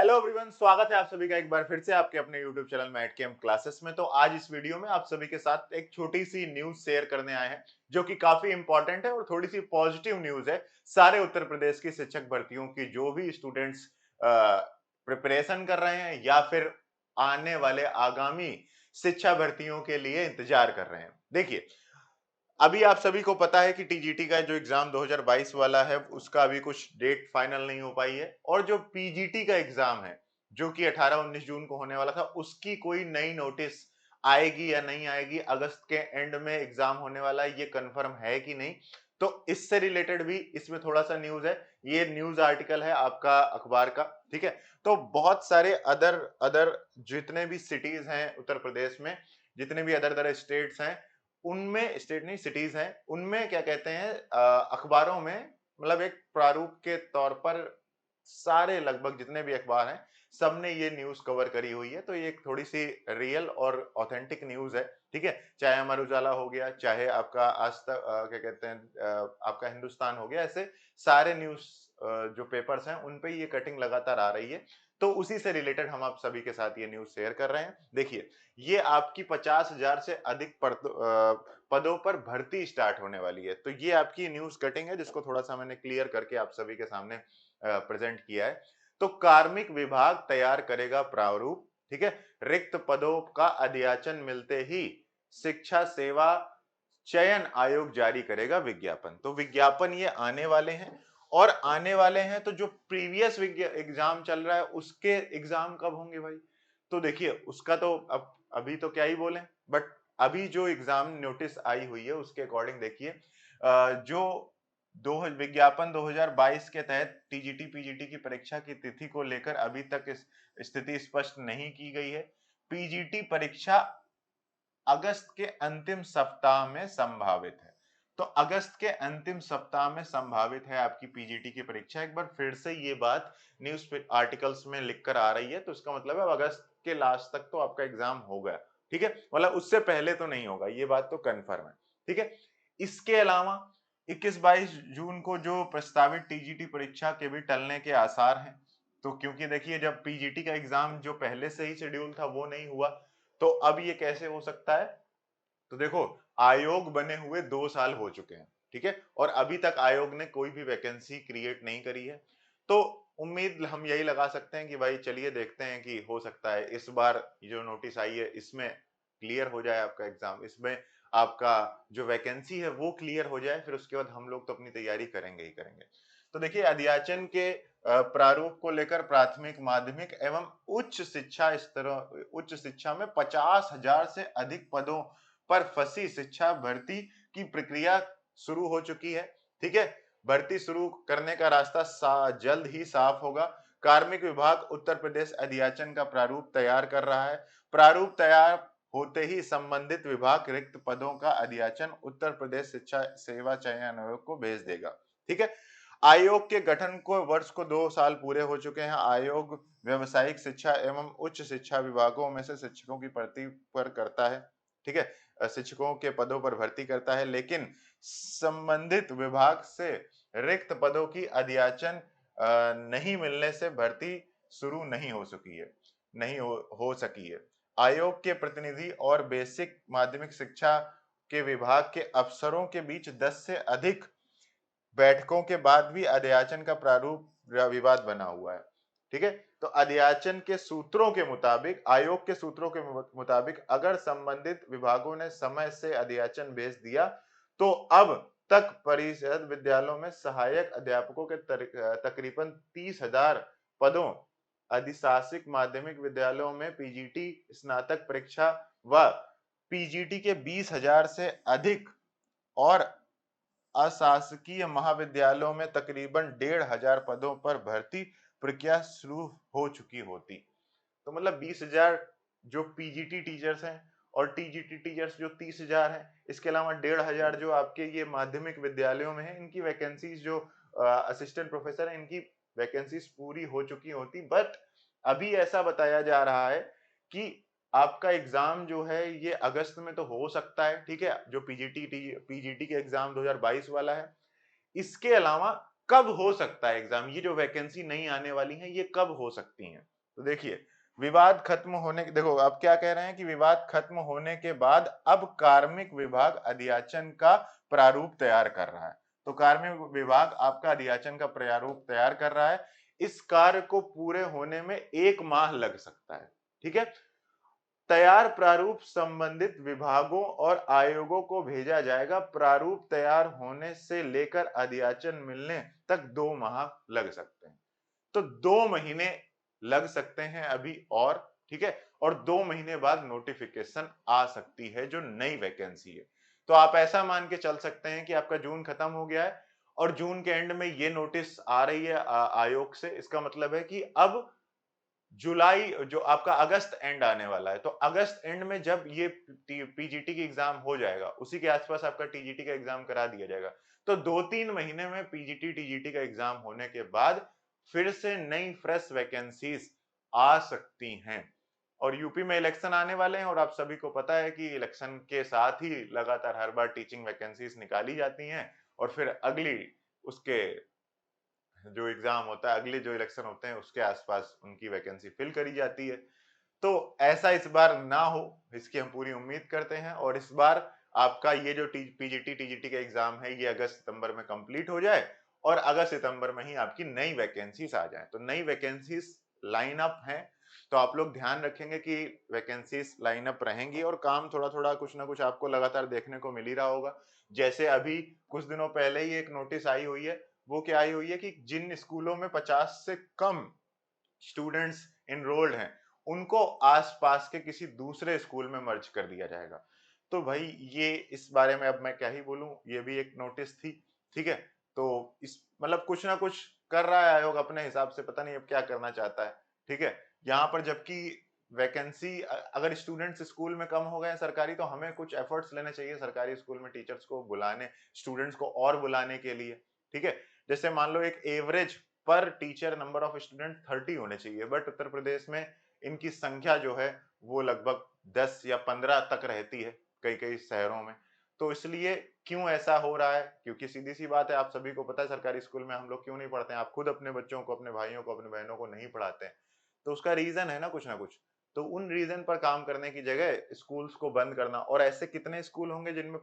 Hello everyone, स्वागत है आप सभी का एक बार फिर से आपके अपने YouTube channel Mat Camp Classes में। तो आज इस वीडियो में आप सभी के साथ एक छोटी सी न्यूज शेयर करने आए हैं जो कि काफी इंपॉर्टेंट है और थोड़ी सी पॉजिटिव न्यूज है सारे उत्तर प्रदेश की शिक्षक भर्तियों की जो भी स्टूडेंट्स प्रिपरेशन कर रहे हैं या फिर आने वाले आगामी शिक्षा भर्तियों के लिए इंतजार कर रहे हैं। देखिए, अभी आप सभी को पता है कि टीजीटी का जो एग्जाम 2022 वाला है उसका अभी कुछ डेट फाइनल नहीं हो पाई है, और जो पीजीटी का एग्जाम है जो कि 18-19 जून को होने वाला था उसकी कोई नई नोटिस आएगी या नहीं आएगी, अगस्त के एंड में एग्जाम होने वाला है, ये कंफर्म है कि नहीं। तो इससे रिलेटेड भी इसमें थोड़ा सा न्यूज है, ये न्यूज आर्टिकल है आपका अखबार का, ठीक है। तो बहुत सारे अदर अदर जितने भी सिटीज हैं उत्तर प्रदेश में, जितने भी अदर अदर स्टेट्स हैं, उनमें स्टेट नहीं सिटीज हैं, उनमें क्या कहते हैं अखबारों में, मतलब एक प्रारूप के तौर पर सारे लगभग जितने भी अखबार हैं सबने ये न्यूज कवर करी हुई है। तो ये एक थोड़ी सी रियल और ऑथेंटिक न्यूज है, ठीक है। चाहे अमर उजाला हो गया, चाहे आपका आज तक क्या कहते हैं आपका हिंदुस्तान हो गया, ऐसे सारे न्यूज जो पेपर्स हैं उन पे ये कटिंग लगातार आ रही है। तो उसी से रिलेटेड हम आप सभी के साथ ये न्यूज शेयर कर रहे हैं। देखिए, ये आपकी 50,000 से अधिक पदों पर भर्ती स्टार्ट होने वाली है। तो ये आपकी न्यूज कटिंग है जिसको थोड़ा सा मैंने क्लियर करके आप सभी के सामने प्रेजेंट किया है। तो कार्मिक विभाग तैयार करेगा प्रारूप, ठीक है। रिक्त पदों का अध्याचन मिलते ही शिक्षा सेवा चयन आयोग जारी करेगा विज्ञापन। तो विज्ञापन ये आने वाले हैं, और आने वाले हैं तो जो प्रीवियस एग्जाम चल रहा है उसके एग्जाम कब होंगे भाई। तो देखिए, उसका तो अब अभी तो क्या ही बोले, बट अभी जो एग्जाम नोटिस आई हुई है उसके अकॉर्डिंग देखिए, जो दो विज्ञापन 2022 के तहत टीजीटी पीजीटी की परीक्षा की तिथि को लेकर अभी तक इस स्थिति स्पष्ट नहीं की गई है। पीजीटी परीक्षा अगस्त के अंतिम सप्ताह में संभावित है। तो अगस्त के अंतिम सप्ताह में संभावित है आपकी पीजीटी की परीक्षा। एक बार फिर से ये बात न्यूज आर्टिकल्स में लिखकर आ रही है, तो इसका मतलब है अगस्त के लास्ट तक तो आपका एग्जाम होगा, ठीक है। मतलब उससे पहले तो नहीं होगा, ये बात तो कंफर्म है, ठीक है। इसके अलावा 21-22 जून को जो प्रस्तावित टीजीटी परीक्षा के भी टलने के आसार हैं। तो क्योंकि देखिए, जब पीजीटी का एग्जाम जो पहले से ही शेड्यूल था वो नहीं हुआ, तो अब ये कैसे हो सकता है। तो देखो, आयोग बने हुए 2 साल हो चुके हैं, ठीक है, और अभी तक आयोग ने कोई भी वैकेंसी क्रिएट नहीं करी है। तो उम्मीद हम यही लगा सकते हैं कि भाई चलिए देखते हैं कि हो सकता है इस बार जो नोटिस आई है इसमें क्लियर हो जाए आपका एग्जाम, इसमें आपका जो वैकेंसी है वो क्लियर हो जाए, फिर उसके बाद हम लोग तो अपनी तैयारी करेंगे ही करेंगे। तो देखिए, अध्याचन के प्रारूप को लेकर प्राथमिक माध्यमिक एवं उच्च शिक्षा स्तरों, उच्च शिक्षा में 50,000 से अधिक पदों पर फंसी शिक्षा भर्ती की प्रक्रिया शुरू हो चुकी है, ठीक है। भर्ती शुरू करने का रास्ता जल्द ही साफ होगा। कार्मिक विभाग उत्तर प्रदेश अध्याचन का प्रारूप तैयार कर रहा है। प्रारूप तैयार होते ही संबंधित विभाग रिक्त पदों का अध्याचन उत्तर प्रदेश शिक्षा सेवा चयन आयोग को भेज देगा, ठीक है। आयोग के गठन को वर्ष को 2 साल पूरे हो चुके हैं। आयोग व्यवसायिक शिक्षा एवं उच्च शिक्षा विभागों में से शिक्षकों की भर्ती पर करता है, ठीक है। शिक्षकों के पदों पर भर्ती करता है, लेकिन संबंधित विभाग से रिक्त पदों की अध्याचन नहीं मिलने से भर्ती शुरू नहीं हो सकी है, नहीं हो सकी है। आयोग के प्रतिनिधि और बेसिक माध्यमिक शिक्षा के विभाग के अफसरों के बीच 10 से अधिक बैठकों के बाद भी अध्याचन का प्रारूप विवाद बना हुआ है, ठीक है। तो अध्याचन के सूत्रों के मुताबिक, आयोग के सूत्रों के मुताबिक, अगर संबंधित विभागों ने समय से अध्याचन भेज दिया तो अब तक परिषद विद्यालयों में सहायक अध्यापकों के तकरीबन 30,000 पदों, अधिशासिक माध्यमिक विद्यालयों में पीजीटी स्नातक परीक्षा व पीजीटी के 20,000 से अधिक, और अशासकीय महाविद्यालयों में तकरीबन 1,500 पदों पर भर्ती प्रक्रिया शुरू हो चुकी होती। तो मतलब 20,000 जो पीजीटी टीचर्स हैं और टीजीटी टीचर्स जो 30,000 हैं, इसके अलावा 1,500 जो आपके ये माध्यमिक विद्यालयों में है, इनकी वैकेंसीज जो असिस्टेंट प्रोफेसर है इनकी वैकेंसीज पूरी हो चुकी होती। बट अभी ऐसा बताया जा रहा है कि आपका एग्जाम जो है ये अगस्त में तो हो सकता है, ठीक है, जो पीजीटी के एग्जाम 2022 वाला है। इसके अलावा कब हो सकता है एग्जाम, ये जो वैकेंसी नहीं आने वाली है ये कब हो सकती हैं? तो देखिए, विवाद खत्म होने के, देखो आप क्या कह रहे हैं कि विवाद खत्म होने के बाद अब कार्मिक विभाग अध्याचन का प्रारूप तैयार कर रहा है। तो कार्मिक विभाग आपका अध्याचन का प्रारूप तैयार कर रहा है। इस कार्य को पूरे होने में 1 माह लग सकता है। ठीक है, तैयार प्रारूप संबंधित विभागों और आयोगों को भेजा जाएगा। प्रारूप तैयार होने से लेकर अध्याचन मिलने तक 2 माह लग सकते हैं। तो 2 महीने लग सकते हैं अभी और, ठीक है, और 2 महीने बाद नोटिफिकेशन आ सकती है जो नई वैकेंसी है। तो आप ऐसा मान के चल सकते हैं कि आपका जून खत्म हो गया है और जून के एंड में ये नोटिस आ रही है आयोग से। इसका मतलब है कि अब जुलाई, जो आपका अगस्त एंड आने वाला है, तो अगस्त एंड में जब ये पीजीटी की एग्जाम हो जाएगा, उसी के आसपास आपका टीजीटी का एग्जाम करा दिया जाएगा। तो 2-3 महीने में पीजीटी टीजीटी का एग्जाम होने के बाद फिर से नई फ्रेश वैकेंसीज आ सकती हैं। और यूपी में इलेक्शन आने वाले हैं और आप सभी को पता है कि इलेक्शन के साथ ही लगातार हर बार टीचिंग वैकेंसीज निकाली जाती हैं और फिर अगली उसके जो एग्जाम होता है, अगले जो इलेक्शन होते हैं उसके आसपास उनकी वैकेंसी फिल करी जाती है। तो ऐसा इस बार ना हो, इसकी हम पूरी उम्मीद करते हैं। और इस बार आपका ये जो पीजीटी टीजीटी का एग्जाम है ये अगस्त सितंबर में कंप्लीट हो जाए और अगस्त सितंबर में ही आपकी नई वैकेंसीज आ जाए। तो नई वैकेंसीज लाइन अप है, तो आप लोग ध्यान रखेंगे कि वैकेंसीज लाइन अप रहेंगी और काम थोड़ा थोड़ा कुछ ना कुछ आपको लगातार देखने को मिल ही रहा होगा। जैसे अभी कुछ दिनों पहले ही एक नोटिस आई हुई है, वो क्या आई हुई है कि जिन स्कूलों में 50 से कम स्टूडेंट्स इनरोल्ड हैं उनको आसपास के किसी दूसरे स्कूल में मर्ज कर दिया जाएगा। तो भाई ये इस बारे में अब मैं क्या ही बोलूं, ये भी एक नोटिस थी। ठीक है, तो इस मतलब कुछ ना कुछ कर रहा है आयोग अपने हिसाब से, पता नहीं अब क्या करना चाहता है। ठीक है, यहाँ पर जबकि वैकेंसी अगर स्टूडेंट्स स्कूल में कम हो गए हैं सरकारी, तो हमें कुछ एफर्ट्स लेने चाहिए सरकारी स्कूल में टीचर्स को बुलाने, स्टूडेंट्स को और बुलाने के लिए। ठीक है, जैसे मान लो एक एवरेज पर टीचर नंबर ऑफ स्टूडेंट 30 होने चाहिए, बट उत्तर प्रदेश में इनकी संख्या जो है वो लगभग 10 या 15 तक रहती है कई कई शहरों में। तो इसलिए क्यों ऐसा हो रहा है, क्योंकि सीधी सी बात है, आप सभी को पता है सरकारी स्कूल में हम लोग क्यों नहीं पढ़ते हैं। आप खुद अपने बच्चों को, अपने भाइयों को, अपने बहनों को नहीं पढ़ाते हैं, तो उसका रीजन है ना कुछ ना कुछ। तो उन रीजन पर काम करने की जगह स्कूल्स को बंद करना, और ऐसे कितने स्कूल होंगे जिनमें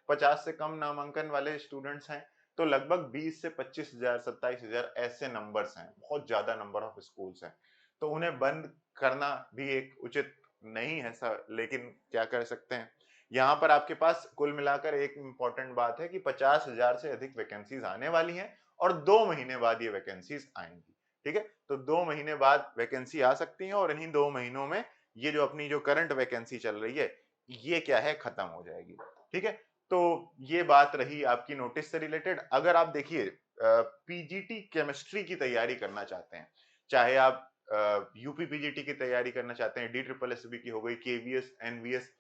50 से कम नामांकन वाले स्टूडेंट्स हैं, तो लगभग 20 से 25,000, 27,000 ऐसे नंबर्स हैं, बहुत ज्यादा नंबर ऑफ स्कूल्स हैं। तो उन्हें बंद करना भी एक उचित नहीं है सर, लेकिन क्या कर सकते हैं। यहाँ पर आपके पास कुल मिलाकर एक इम्पॉर्टेंट बात है कि 50,000 से अधिक वैकेंसीज आने वाली हैं और 2 महीने बाद ये वैकेंसीज आएंगी। ठीक है, तो 2 महीने बाद वैकेंसी आ सकती है और इन्हीं 2 महीनों में ये जो अपनी जो करंट वैकेंसी चल रही है ये क्या है, खत्म हो जाएगी। ठीक है, तो ये बात रही आपकी नोटिस से रिलेटेड। अगर आप देखिए पीजीटी केमिस्ट्री की तैयारी करना चाहते हैं, चाहे आप यूपी पीजीटी की तैयारी करना चाहते हैं, डी ट्रिपल एस बी की हो गई, केवीएस, एनवीएस,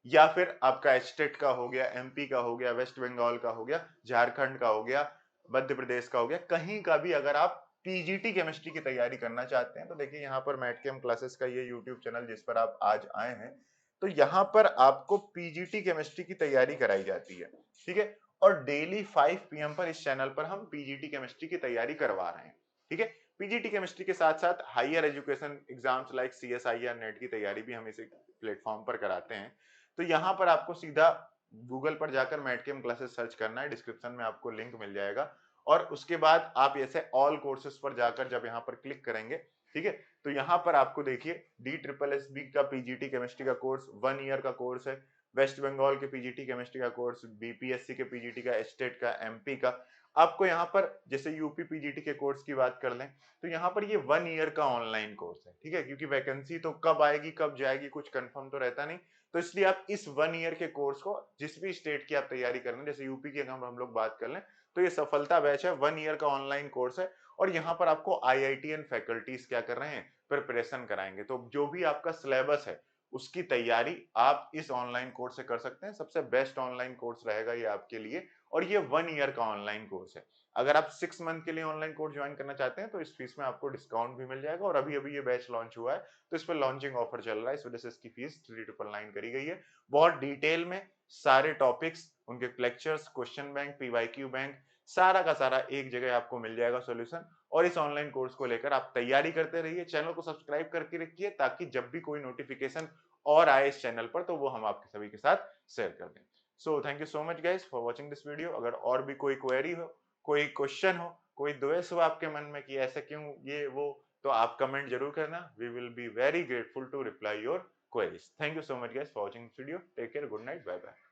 या फिर आपका स्टेट का हो गया, एमपी का हो गया, वेस्ट बंगाल का हो गया, झारखंड का हो गया, मध्य प्रदेश का हो गया, कहीं का भी अगर आप पीजीटी केमिस्ट्री की तैयारी करना चाहते हैं, तो देखिए यहाँ पर मैटकेम क्लासेस का ये यूट्यूब चैनल जिस पर आप आज आए हैं, तो यहाँ पर आपको पीजीटी केमिस्ट्री की तैयारी कराई जाती है। ठीक है, और डेली 5 PM पर इस चैनल पर हम पीजीटी केमिस्ट्री की तैयारी करवा रहे हैं। ठीक है, पीजीटी केमिस्ट्री के साथ साथ higher education exams like CSI या नेट की तैयारी भी हम इस प्लेटफॉर्म पर कराते हैं। तो यहाँ पर आपको सीधा गूगल पर जाकर मैटकेम क्लासेस सर्च करना है, डिस्क्रिप्शन में आपको लिंक मिल जाएगा और उसके बाद आप ऐसे ऑल कोर्सेज पर जाकर जब यहाँ पर क्लिक करेंगे, ठीक है, तो यहाँ पर आपको देखिए डी ट्रिपल एस बी का पीजीटी केमिस्ट्री का कोर्स 1 ईयर का कोर्स है, वेस्ट बंगाल के पीजीटी केमिस्ट्री का कोर्स, बीपीएससी के पीजीटी का, स्टेट का, एमपी का। आपको यहाँ पर जैसे यूपी पीजीटी के कोर्स की बात कर लें तो यहाँ पर ये 1 ईयर का ऑनलाइन कोर्स है। ठीक है, क्योंकि वैकेंसी तो कब आएगी कब जाएगी कुछ कंफर्म तो रहता नहीं, तो इसलिए आप इस 1 ईयर के कोर्स को जिस भी स्टेट की आप तैयारी कर लें, जैसे यूपी की अगर हम लोग बात कर लें तो ये सफलता बैच है, 1 ईयर का ऑनलाइन कोर्स है और यहाँ पर आपको आईआईटीएन फैकल्टीज क्या कर रहे हैं, प्रिपरेशन कराएंगे। तो जो भी आपका सिलेबस है उसकी तैयारी आप इस ऑनलाइन कोर्स से कर सकते हैं। सबसे बेस्ट ऑनलाइन कोर्स रहेगा ये आपके लिए और ये 1 ईयर का ऑनलाइन कोर्स है। अगर आप 6 मंथ के लिए ऑनलाइन कोर्स ज्वाइन करना चाहते हैं तो इस फीस में आपको डिस्काउंट भी मिल जाएगा, और अभी अभी ये बैच लॉन्च हुआ है तो इस पर लॉन्चिंग ऑफर चल रहा है, इस वजह से इसकी फीस 3999 करी गई है। बहुत डिटेल में सारे टॉपिक्स, उनके lectures, question bank, PYQ bank, सारा का सारा एक जगह आपको मिल जाएगा सॉल्यूशन। और इस ऑनलाइन कोर्स को लेकर आप तैयारी करते रहिए, चैनल को सब्सक्राइब करके रखिए ताकि जब भी कोई नोटिफिकेशन और आए इस चैनल पर तो वो हम आपके सभी के साथ शेयर कर दें। So thank you so much guys for watching this video. अगर और भी कोई क्वेरी हो, कोई क्वेश्चन हो, कोई द्वेष हो आपके मन में कि ऐसा क्यों ये वो, तो आप कमेंट जरूर करना। We will be very grateful to reply your queries. Thank you so much guys for watching this video. Take care, good night, bye bye.